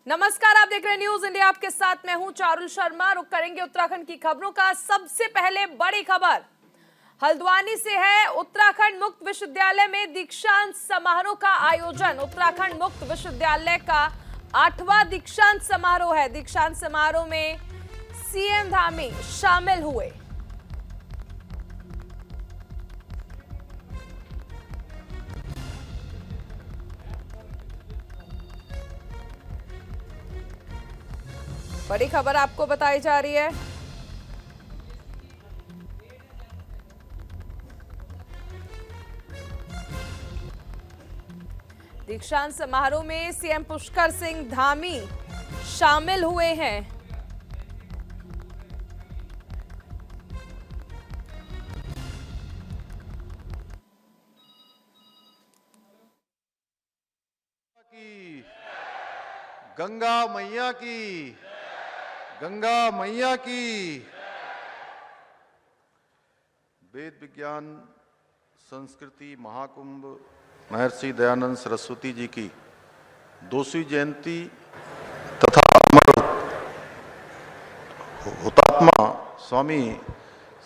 नमस्कार, आप देख रहे हैं न्यूज इंडिया। आपके साथ मैं हूं चारुल शर्मा। रुक करेंगे उत्तराखंड की खबरों का। सबसे पहले बड़ी खबर हल्द्वानी से है। उत्तराखंड मुक्त विश्वविद्यालय में दीक्षांत समारोह का आयोजन। उत्तराखंड मुक्त विश्वविद्यालय का 8वां दीक्षांत समारोह है। दीक्षांत समारोह में सीएम धामी शामिल हुए। बड़ी खबर आपको बताई जा रही है। दीक्षांत समारोह में सीएम पुष्कर सिंह धामी शामिल हुए हैं। गंगा मैया की, गंगा मैया की। वेद विज्ञान संस्कृति महाकुंभ महर्षि दयानंद सरस्वती जी की 200वीं जयंती तथा अमर हुतात्मा स्वामी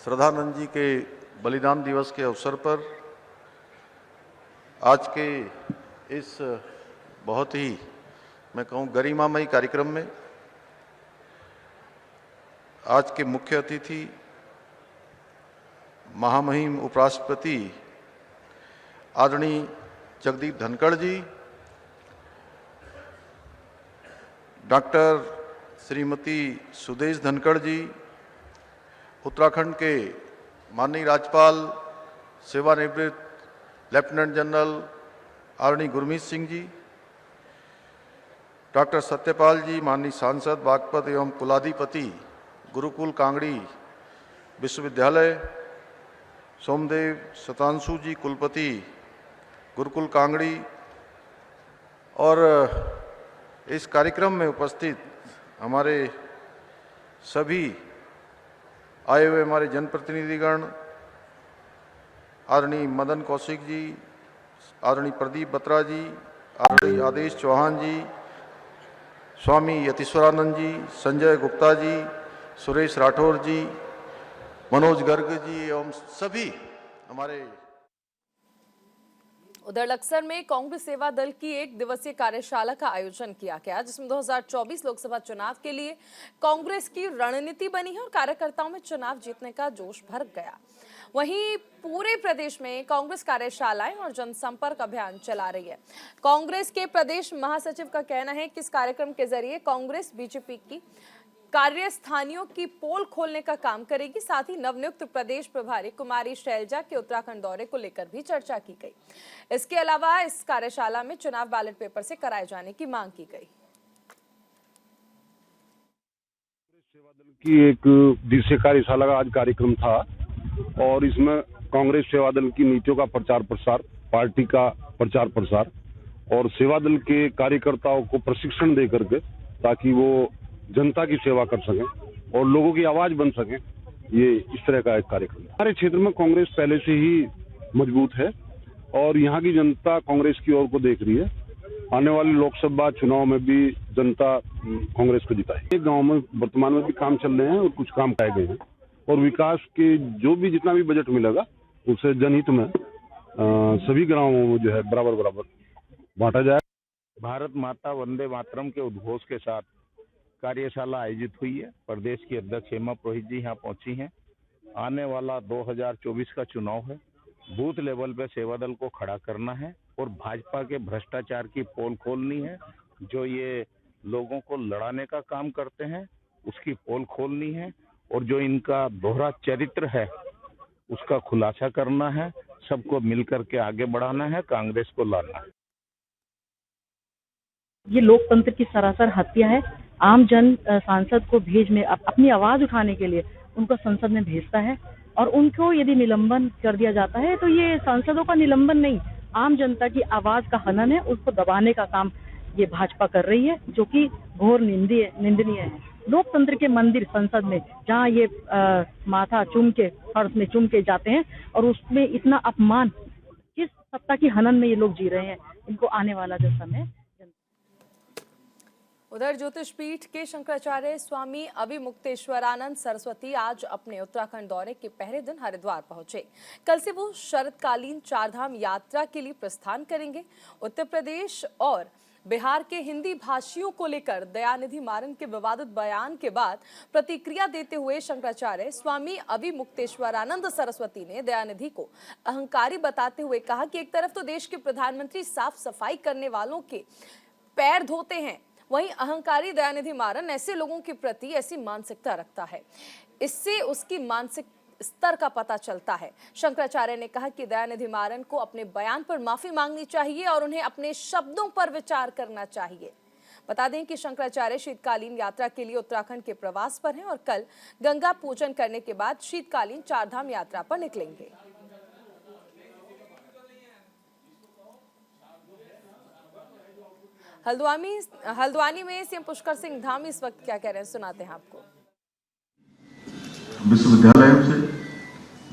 श्रद्धानंद जी के बलिदान दिवस के अवसर पर आज के इस बहुत ही, मैं कहूँ, गरिमामयी कार्यक्रम में आज के मुख्य अतिथि महामहिम उपराष्ट्रपति आदरणीय जगदीप धनखड़ जी, डॉक्टर श्रीमती सुदेश धनखड़ जी, उत्तराखंड के माननीय राज्यपाल सेवानिवृत्त लेफ्टिनेंट जनरल आदरणीय गुरमीत सिंह जी, डॉक्टर सत्यपाल जी, माननीय सांसद बागपत एवं कुलाधिपति गुरुकुल कांगड़ी विश्वविद्यालय, सोमदेव शतांशु जी, कुलपति गुरुकुल कांगड़ी, और इस कार्यक्रम में उपस्थित हमारे सभी आए हुए हमारे जनप्रतिनिधिगण, आदरणीय मदन कौशिक जी, आदरणीय प्रदीप बत्रा जी, आदरणीय आदेश चौहान जी, स्वामी यतीश्वरानंद जी, संजय गुप्ता जी, सुरेश राठौर जी, मनोज गर्ग जी एवं सभी हमारे। उधर लक्सर में कांग्रेस सेवा दल की 1 दिवसीय कार्यशाला का आयोजन किया गया, जिसमें 2024 लोकसभा चुनाव के लिए कांग्रेस की रणनीति बनी है और कार्यकर्ताओं में चुनाव जीतने का जोश भर गया। वहीं पूरे प्रदेश में कांग्रेस कार्यशालाएं और जनसंपर्क अभियान चला रही है। कांग्रेस के प्रदेश महासचिव का कहना है कि इस कार्यक्रम के जरिए कांग्रेस बीजेपी की कार्यस्थानियों की पोल खोलने का काम करेगी। साथ ही नवनियुक्त प्रदेश प्रभारी कुमारी शैलजा के उत्तराखंड दौरे को लेकर भी चर्चा की गई। इसके अलावा इस कार्यशाला में चुनाव बैलेट पेपर से कराए जाने की मांग की गई। सेवा दल की 1 दिवसीय कार्यशाला का आज कार्यक्रम था और इसमें कांग्रेस सेवा दल की नीतियों का प्रचार प्रसार, पार्टी का प्रचार प्रसार और सेवा दल के कार्यकर्ताओं को प्रशिक्षण दे करके ताकि वो जनता की सेवा कर सकें और लोगों की आवाज बन सकें, ये इस तरह का एक कार्यक्रम है। हमारे क्षेत्र में कांग्रेस पहले से ही मजबूत है और यहाँ की जनता कांग्रेस की ओर को देख रही है। आने वाले लोकसभा चुनाव में भी जनता कांग्रेस को जिताएगी। गांव में वर्तमान में भी काम चल रहे हैं और कुछ काम कराए गए हैं और विकास के जो भी जितना भी बजट मिलेगा उसे जनहित में सभी गांवों में जो है बराबर बराबर बांटा जाए। भारत माता वंदे मातरम के उद्घोष के साथ कार्यशाला आयोजित हुई है। प्रदेश की अध्यक्ष हेमा पुरोहित जी यहाँ पहुंची हैं। आने वाला 2024 का चुनाव है। बूथ लेवल पे सेवा दल को खड़ा करना है और भाजपा के भ्रष्टाचार की पोल खोलनी है। जो ये लोगों को लड़ाने का काम करते हैं उसकी पोल खोलनी है और जो इनका दोहरा चरित्र है उसका खुलासा करना है। सबको मिलकर के आगे बढ़ाना है, कांग्रेस को लाना है। ये लोकतंत्र की सरासर हत्या है। आम जन सांसद को में अपनी आवाज उठाने के लिए उनको संसद में भेजता है और उनको यदि निलंबन कर दिया जाता है तो ये सांसदों का निलंबन नहीं, आम जनता की आवाज का हनन है। उसको दबाने का काम ये भाजपा कर रही है, जो कि घोर निंदनीय है। लोकतंत्र के मंदिर संसद में जहाँ ये माथा चूम के, फर्श में चूम के जाते हैं और उसमें इतना अपमान, किस सत्ता की हनन में ये लोग जी रहे हैं। इनको आने वाला जो समय उधर ज्योतिष पीठ के शंकराचार्य स्वामी अविमुक्तेश्वरानंद सरस्वती आज अपने उत्तराखंड दौरे के पहले दिन हरिद्वार पहुंचे। कल से वो शरतकालीन चारधाम यात्रा के लिए प्रस्थान करेंगे। उत्तर प्रदेश और बिहार के हिंदी भाषियों को लेकर दयानिधि मारन के विवादित बयान के बाद प्रतिक्रिया देते हुए शंकराचार्य स्वामी अविमुक्तेश्वरानंद सरस्वती ने दयानिधि को अहंकारी बताते हुए कहा कि एक तरफ तो देश के प्रधानमंत्री साफ सफाई करने वालों के पैर धोते हैं, वहीं अहंकारी दयानिधि मारन ऐसे लोगों के प्रति ऐसी मानसिकता रखता है। इससे उसकी मानसिक स्तर का पता चलता है। शंकराचार्य ने कहा कि दयानिधि मारन को अपने बयान पर माफी मांगनी चाहिए और उन्हें अपने शब्दों पर विचार करना चाहिए। बता दें कि शंकराचार्य शीतकालीन यात्रा के लिए उत्तराखंड के प्रवास पर हैं और कल गंगा पूजन करने के बाद शीतकालीन चारधाम यात्रा पर निकलेंगे। हल्द्वानी में सीएम पुष्कर सिंह धामी इस वक्त क्या कह रहे हैं, सुनाते हैं आपको। विश्वविद्यालयों से,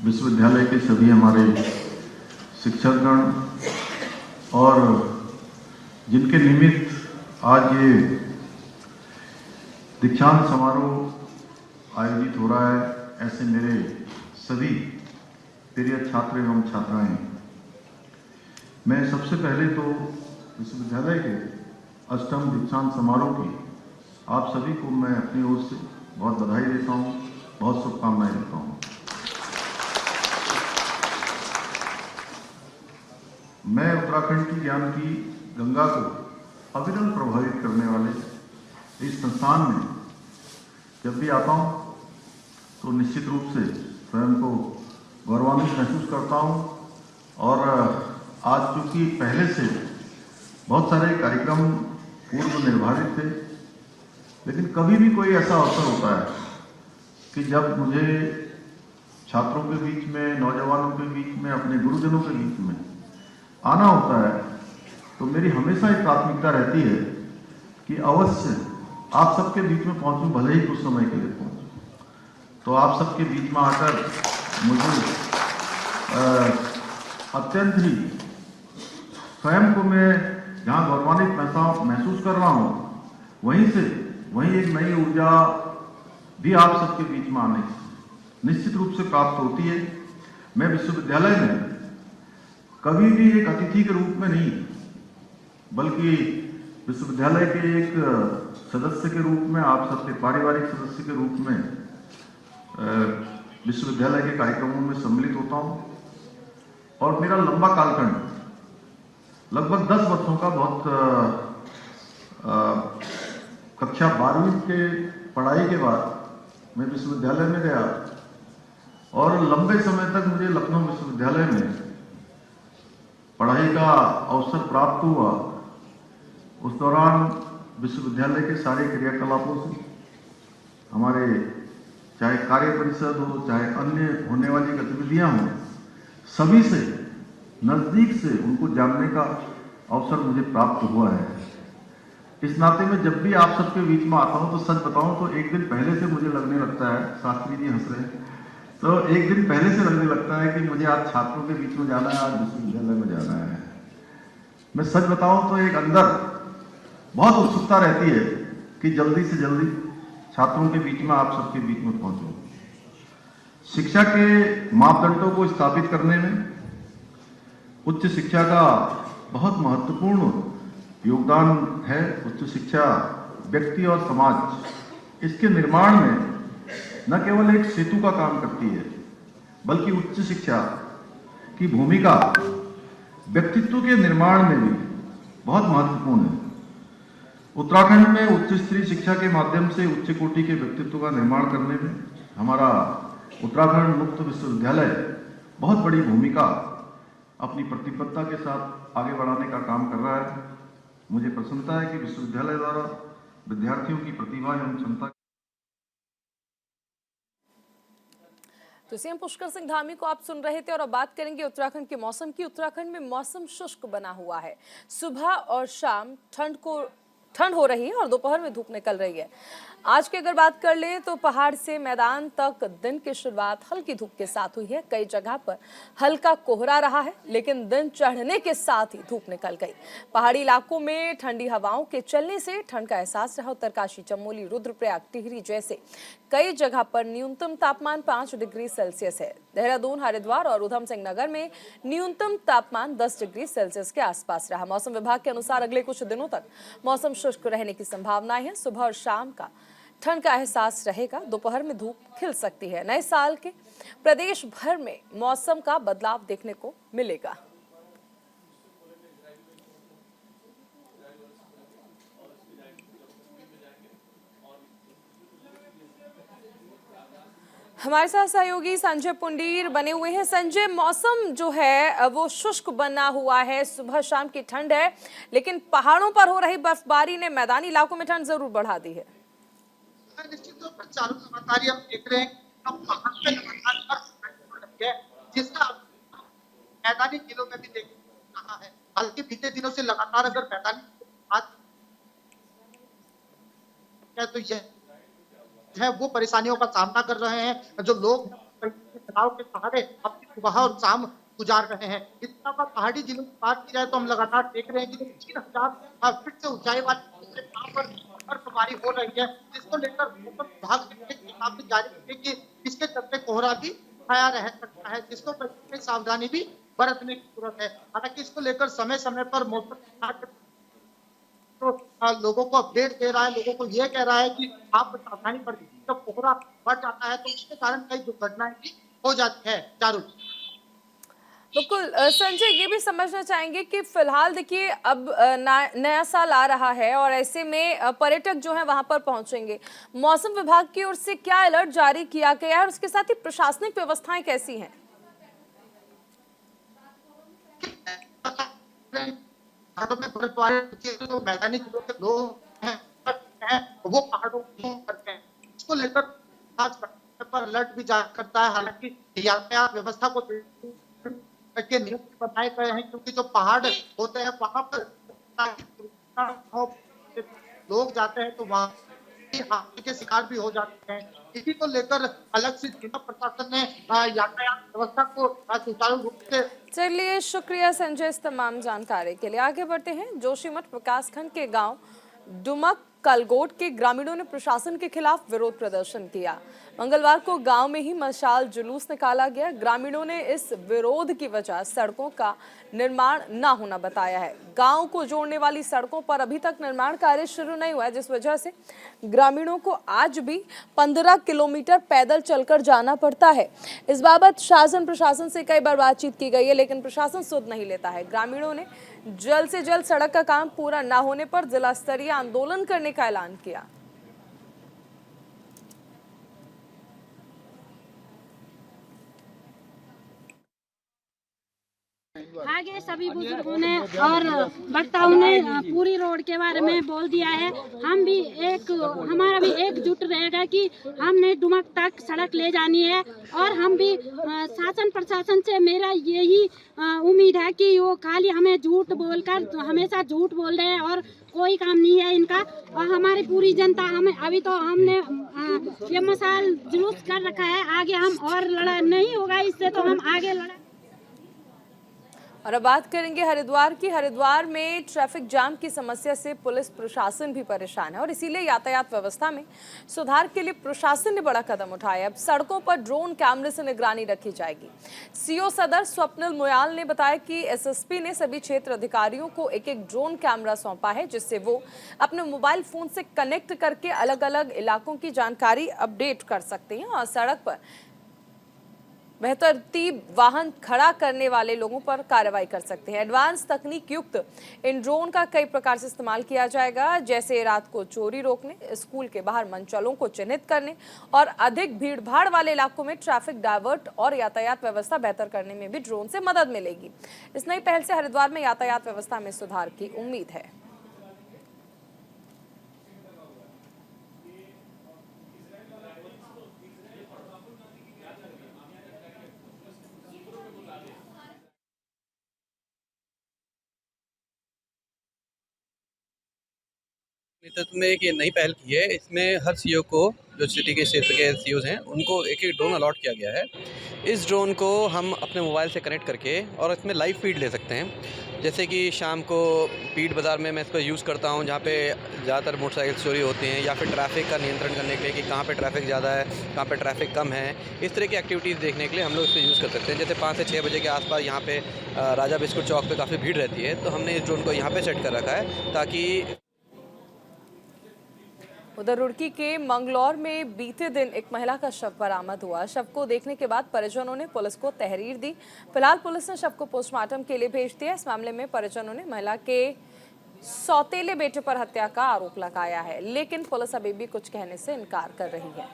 विश्वविद्यालय के सभी हमारे शिक्षकगण और जिनके निमित्त आज ये दीक्षांत समारोह आयोजित हो रहा है, ऐसे मेरे सभी प्रिय छात्र एवं छात्राएं, मैं सबसे पहले तो विश्वविद्यालय के अष्टम दीक्षांत समारोह की आप सभी को मैं अपनी ओर से बहुत बधाई देता हूँ, बहुत शुभकामनाएं देता हूँ। मैं उत्तराखंड की ज्ञान की गंगा को अविरल प्रभावित करने वाले इस संस्थान में जब भी आता हूँ तो निश्चित रूप से स्वयं को गौरवान्वित महसूस करता हूँ। और आज चूंकि पहले से बहुत सारे कार्यक्रम पूर्व निर्धारित थे, लेकिन कभी भी कोई ऐसा अवसर होता है कि जब मुझे छात्रों के बीच में, नौजवानों के बीच में, अपने गुरुजनों के बीच में आना होता है, तो मेरी हमेशा एक प्राथमिकता रहती है कि अवश्य आप सबके बीच में पहुंचूं, भले ही कुछ समय के लिए पहुंचूं। तो आप सबके बीच में आकर मुझे अत्यंत ही स्वयं को मैं जहाँ गौरवान्वित महसूस कर रहा हूँ, वहीं एक नई ऊर्जा भी आप सबके बीच में आने निश्चित रूप से प्राप्त होती है। मैं विश्वविद्यालय में कभी भी एक अतिथि के रूप में नहीं, बल्कि विश्वविद्यालय के एक सदस्य के रूप में, आप सबके पारिवारिक सदस्य के रूप में विश्वविद्यालय के कार्यक्रमों में सम्मिलित होता हूँ। और मेरा लंबा कालखंड लगभग 10 वर्षों का बहुत कक्षा 12वीं के पढ़ाई के बाद मैं विश्वविद्यालय में गया और लंबे समय तक मुझे लखनऊ विश्वविद्यालय में पढ़ाई का अवसर प्राप्त हुआ। उस दौरान विश्वविद्यालय के सारे क्रियाकलापों से, हमारे चाहे कार्य परिषद हो, चाहे अन्य होने वाली गतिविधियां हों, सभी से नजदीक से उनको जानने का अवसर मुझे प्राप्त हुआ है। इस नाते में जब भी आप सबके बीच में आता हूं तो सच बताऊं तो एक दिन पहले से मुझे लगने लगता है, शास्त्री जी हंस रहे हैं, तो एक दिन पहले से लगने लगता है कि मुझे आज छात्रों के बीच में जाना है, आज विश्वविद्यालय में जाना है। मैं सच बताऊं तो एक अंदर बहुत उत्सुकता रहती है कि जल्दी से जल्दी छात्रों के बीच में, आप सबके बीच में पहुंचूं। शिक्षा के मापदंडों को स्थापित करने में उच्च शिक्षा का बहुत महत्वपूर्ण योगदान है। उच्च शिक्षा व्यक्ति और समाज, इसके निर्माण में न केवल एक सेतु का काम करती है, बल्कि उच्च शिक्षा की भूमिका व्यक्तित्व के निर्माण में भी बहुत महत्वपूर्ण है। उत्तराखंड में उच्च स्तरीय शिक्षा के माध्यम से उच्च कोटि के व्यक्तित्व का निर्माण करने में हमारा उत्तराखंड मुक्त विश्वविद्यालय बहुत बड़ी भूमिका अपनी प्रतिबद्धता के साथ आगे बढ़ाने का काम कर रहा है। मुझे प्रसन्नता है कि विश्वविद्यालय द्वारा विद्यार्थियों की प्रतिभा एवं क्षमता। तो सीएम पुष्कर सिंह धामी को आप सुन रहे थे और अब बात करेंगे उत्तराखंड के मौसम की। उत्तराखंड में मौसम शुष्क बना हुआ है। सुबह और शाम ठंड को ठंड हो रही है और दोपहर में धूप निकल रही है। आज की अगर बात कर ले तो पहाड़ से मैदान तक दिन की शुरुआत हल्की धूप के साथ हुई है। कई जगह पर हल्का कोहरा रहा है, लेकिन दिन चढ़ने के साथ ही धूप निकल गई। पहाड़ी इलाकों में ठंडी हवाओं के चलने से ठंड का एहसास रहा। उत्तरकाशी, चमोली, रुद्रप्रयाग, टिहरी जैसे कई जगह पर न्यूनतम तापमान 5 डिग्री सेल्सियस है। देहरादून, हरिद्वार और उधम सिंह नगर में न्यूनतम तापमान 10 डिग्री सेल्सियस के आसपास रहा। मौसम विभाग के अनुसार अगले कुछ दिनों तक मौसम शुष्क रहने की संभावनाएं हैं। सुबह और शाम का ठंड का एहसास रहेगा। दोपहर में धूप खिल सकती है। नए साल के प्रदेश भर में मौसम का बदलाव देखने को मिलेगा। हमारे साथ सहयोगी संजय पुंडीर बने हुए हैं। संजय, मौसम जो है वो शुष्क बना हुआ है, सुबह शाम की ठंड है, लेकिन पहाड़ों पर हो रही बर्फबारी ने मैदानी इलाकों में ठंड जरूर बढ़ा दी है। निश्चित तौर पर चारों लगातार हम देख रहे हैं अब पहाड़ पे लगातार जिसका मैदानी जिलों में भी देख रहा है। हालांकि बीते दिनों से लगातार अगर मैदानी बात तो यह है वो परेशानियों का सामना कर रहे हैं। जो लोग तनाव के सहारे अपनी सुबह और शाम गुजार रहे हैं। इस तरह पहाड़ी जिलों की बात की जाए तो हम लगातार देख रहे हैं कि 3000 फीट से ऊंचाई वाले पर बर्फबारी हो रही है, जिसको लेकर मौसम विभाग ने चेतावनी जारी की कि इसके चलते कोहरा भी छाया रह सकता है, जिसको लेकर सावधानी भी बरतने की जरूरत है। हालांकि इसको लेकर समय समय पर मौसम विभाग तो लोगों को अपडेट दे रहा है, लोगों को ये कह रहा है कि आप सावधानी बरतें। जब कोहरा बढ़ जाता है तो उसके कारण कई दुर्घटनाएं भी हो जाती है। चारू बिल्कुल संजय, ये भी समझना चाहेंगे कि फिलहाल देखिए अब नया साल आ रहा है और ऐसे में पर्यटक जो है वहां पर पहुंचेंगे। मौसम विभाग की ओर से क्या अलर्ट जारी किया गया है और उसके साथ ही प्रशासनिक व्यवस्थाएं कैसी हैं? में बर्फबारी जो मैदानी जिलों के लोग हैं वो पहाड़ों करते हैं, इसको लेकर खास पर अलर्ट भी जारी करता है। हालांकि यातायात व्यवस्था को के नियम बनाए गए हैं, क्योंकि जो पहाड़ होते हैं वहां पर लोग जाते हैं तो वहां हादसे के शिकार भी हो जाते हैं। इसी को लेकर अलग से जिला प्रशासन ने यातायात व्यवस्था को सुचारू रूप से। चलिए, शुक्रिया संजय इस तमाम जानकारी के लिए। आगे बढ़ते हैं। जोशीमठ प्रकाशखंड के गांव डुमक कलगोट के ग्रामीणों ने प्रशासन के खिलाफ विरोध प्रदर्शन किया। मंगलवार को गांव में ही मशाल जुलूस निकाला गया। ग्रामीणों ने इस विरोध की वजह सड़कों का निर्माण न होना बताया है। गांव को जोड़ने वाली सड़कों पर अभी तक निर्माण कार्य शुरू नहीं हुआ है, जिस वजह से ग्रामीणों को आज भी 15 किलोमीटर पैदल चलकर जाना पड़ता है। इस बाबत शासन प्रशासन से कई बार बातचीत की गई है, लेकिन प्रशासन सुध नहीं लेता है। ग्रामीणों ने जल्द से जल्द सड़क का काम पूरा न होने पर जिला स्तरीय आंदोलन करने का ऐलान किया। आगे सभी बुजुर्गों ने और वक्ताओं ने पूरी रोड के बारे में बोल दिया है। हम भी हमारा भी एकजुट रहेगा कि हमने डुमक तक सड़क ले जानी है और हम भी शासन प्रशासन से मेरा यही उम्मीद है कि वो खाली हमें झूठ बोलकर हमेशा झूठ बोल रहे हैं और कोई काम नहीं है इनका। और हमारी पूरी जनता हमें अभी तो हमने ये मसाल जुलूस कर रखा है, आगे हम और लड़ा नहीं होगा इससे तो हम आगे लड़ा। और अब बात करेंगे हरिद्वार की। हरिद्वार में ट्रैफिक जाम की समस्या से पुलिस प्रशासन भी परेशान है और इसीलिए यातायात व्यवस्था में सुधार के लिए प्रशासन ने बड़ा कदम उठाया। अब सड़कों पर ड्रोन कैमरे से निगरानी रखी जाएगी। सीओ सदर स्वप्निल मुयाल ने बताया कि एसएसपी ने सभी क्षेत्र अधिकारियों को एक एक ड्रोन कैमरा सौंपा है, जिससे वो अपने मोबाइल फोन से कनेक्ट करके अलग अलग इलाकों की जानकारी अपडेट कर सकते हैं और सड़क पर बेतरतीब वाहन खड़ा करने वाले लोगों पर कार्रवाई कर सकते हैं। एडवांस तकनीक युक्त इन ड्रोन का कई प्रकार से इस्तेमाल किया जाएगा, जैसे रात को चोरी रोकने, स्कूल के बाहर मंचलों को चिन्हित करने और अधिक भीड़भाड़ वाले इलाकों में ट्रैफिक डायवर्ट और यातायात व्यवस्था बेहतर करने में भी ड्रोन से मदद मिलेगी। इस नई पहल से हरिद्वार में यातायात व्यवस्था में सुधार की उम्मीद है। नेतृत्व में एक ये नई पहल की है। इसमें हर सीईओ को, जो सिटी के क्षेत्र के सीईओज हैं, उनको एक एक ड्रोन अलॉट किया गया है। इस ड्रोन को हम अपने मोबाइल से कनेक्ट करके और इसमें लाइव फीड ले सकते हैं। जैसे कि शाम को पीट बाज़ार में मैं इसको यूज़ करता हूँ, जहाँ पे ज़्यादातर मोटरसाइकिल चोरी होती हैं, या फिर ट्रैफिक का नियंत्रण करने के लिए कि कहाँ पे ट्रैफिक ज़्यादा है, कहाँ पे ट्रैफिक कम है। इस तरह की एक्टिविटीज़ देखने के लिए हम लोग इसको यूज़ कर सकते हैं। जैसे 5 से 6 बजे के आसपास यहाँ पे राजा बिस्कुट चौक पे काफ़ी भीड़ रहती है, तो हमने इस ड्रोन को यहाँ पे सेट कर रखा है ताकि। उधर रुड़की के मंगलौर में बीते दिन एक महिला का शव बरामद हुआ। शव को देखने के बाद परिजनों ने पुलिस को तहरीर दी। फिलहाल पुलिस ने शव को पोस्टमार्टम के लिए भेज दिया। इस मामले में परिजनों ने महिला के सौतेले बेटे पर हत्या का आरोप लगाया है, लेकिन पुलिस अभी भी कुछ कहने से इनकार कर रही है।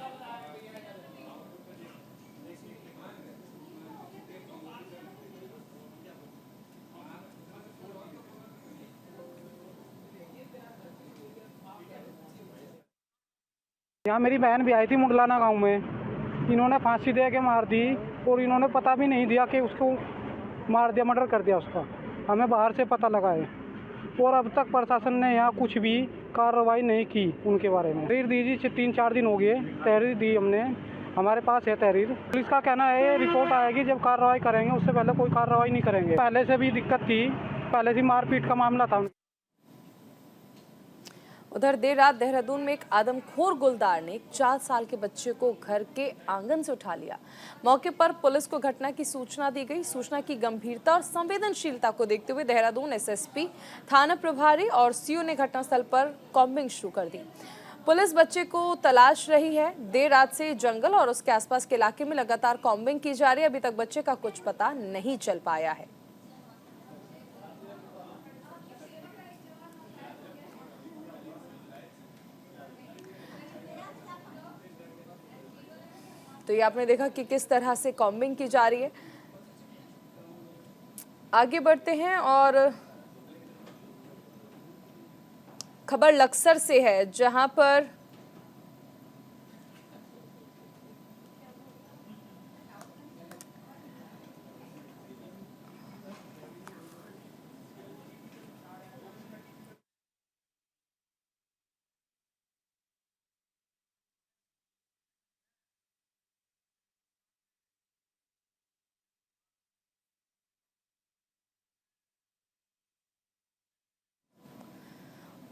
यहाँ मेरी बहन भी आई थी मुगलाना गांव में। इन्होंने फांसी दे के मार दी और इन्होंने पता भी नहीं दिया कि उसको मार दिया, मर्डर कर दिया उसका। हमें बाहर से पता लगा है और अब तक प्रशासन ने यहाँ कुछ भी कार्रवाई नहीं की उनके बारे में। तहरीर दीजिए, 3-4 दिन हो गए, तहरीर दी हमने, हमारे पास है तहरीर। पुलिस का कहना है रिपोर्ट आएगी जब कार्रवाई करेंगे, उससे पहले कोई कार्रवाई नहीं करेंगे। पहले से भी दिक्कत थी, पहले से मारपीट का मामला था। उधर देर रात देहरादून में एक आदमखोर गुलदार ने 4 साल के बच्चे को घर के आंगन से उठा लिया। मौके पर पुलिस को घटना की सूचना दी गई। सूचना की गंभीरता और संवेदनशीलता को देखते हुए देहरादून एसएसपी, थाना प्रभारी और सीओ ने घटनास्थल पर कॉम्बिंग शुरू कर दी। पुलिस बच्चे को तलाश रही है। देर रात से जंगल और उसके आसपास के इलाके में लगातार कॉम्बिंग की जा रही है। अभी तक बच्चे का कुछ पता नहीं चल पाया है। तो ये आपने देखा कि किस तरह से कॉम्बिंग की जा रही है। आगे बढ़ते हैं और खबर लक्सर से है, जहां पर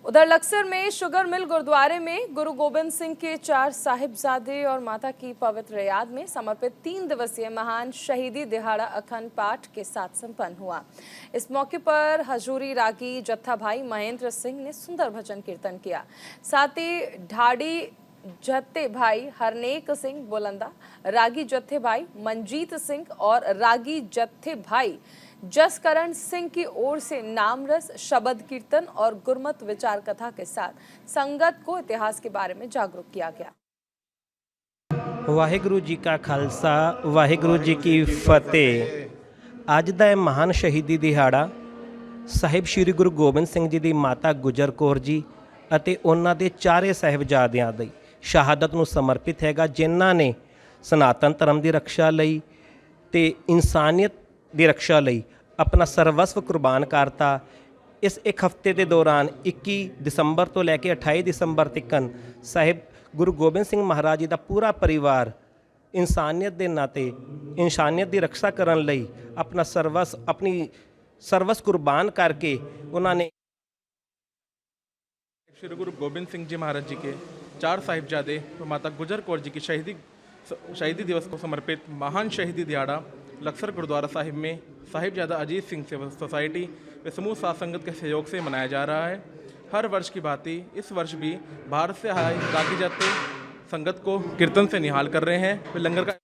उधर लक्सर में शुगर मिल गुरुद्वारे में गुरु गोबिंद सिंह के 4 साहिबजादे और माता की पवित्र याद में समर्पित 3 दिवसीय महान शहीदी दिहाड़ा अखंड पाठ के साथ संपन्न हुआ। इस मौके पर हजूरी रागी जत्था भाई महेंद्र सिंह ने सुंदर भजन कीर्तन किया। साथ ही ढाडी जत्थे भाई हरनेक सिंह बुलंदा, रागी जत्थे भाई मंजीत सिंह और रागी जत्थे भाई जसकरण सिंह की ओर से नामरस, शबद कीर्तन और गुरमत विचार कथा के साथ संगत को इतिहास के बारे में जागरूक किया गया। वाहिगुरु जी का खालसा, वाहिगुरु जी की फतेह। ਅੱਜ ਦਾ ਇਹ ਮਹਾਨ ਸ਼ਹੀਦੀ ਦਿਹਾੜਾ ਸਾਹਿਬ ਸ੍ਰੀ ਗੁਰੂ ਗੋਬਿੰਦ ਸਿੰਘ ਜੀ ਦੀ ਮਾਤਾ ਗੁਜਰ ਕੌਰ ਜੀ ਅਤੇ ਉਹਨਾਂ ਦੇ ਚਾਰੇ ਸਾਹਿਬਜ਼ਾਦਿਆਂ ਦੀ ਸ਼ਹਾਦਤ ਨੂੰ ਸਮਰਪਿਤ ਹੈਗਾ, ਜਿਨ੍ਹਾਂ ਨੇ ਸਨਾਤਨ ਧਰਮ ਦੀ ਰੱਖਿਆ ਲਈ ਤੇ ਇਨਸਾਨੀਅਤ ਦੀ ਰੱਖਿਆ ਲਈ ਆਪਣਾ ਸਰਵਸਵ ਕੁਰਬਾਨ ਕਰਤਾ। ਇਸ ਇੱਕ ਹਫ਼ਤੇ ਦੇ ਦੌਰਾਨ 21 ਦਸੰਬਰ ਤੋਂ ਲੈ ਕੇ 28 ਦਸੰਬਰ ਤੱਕ ਸਾਹਿਬ ਗੁਰੂ ਗੋਬਿੰਦ ਸਿੰਘ ਮਹਾਰਾਜ ਜੀ ਦਾ ਪੂਰਾ ਪਰਿਵਾਰ ਇਨਸਾਨੀਅਤ ਦੇ ਨਾਤੇ ਇਨਸਾਨੀਅਤ ਦੀ ਰੱਖਿਆ ਕਰਨ ਲਈ ਆਪਣੀ ਸਰਵਸ ਕੁਰਬਾਨ ਕਰਕੇ ਉਹਨਾਂ ਨੇ। श्री गुरु गोबिंद सिंह जी महाराज जी के 4 साहिबजादे और माता गुजर कौर जी की शहीदी दिवस को समर्पित महान शहीदी दिहाड़ा लक्सर गुरुद्वारा साहिब में साहिबजादा अजीत सिंह सेवा सोसाइटी व समूह साथ संगत के सहयोग से मनाया जा रहा है। हर वर्ष की भांति इस वर्ष भी भारत से आए रागी जत्थे संगत को कीर्तन से निहाल कर रहे हैं। वे लंगर का।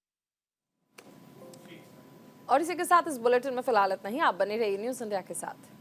और इसी के साथ इस बुलेटिन में फिलहाल इतना ही। आप बने रहिए न्यूज़ इंडिया के साथ।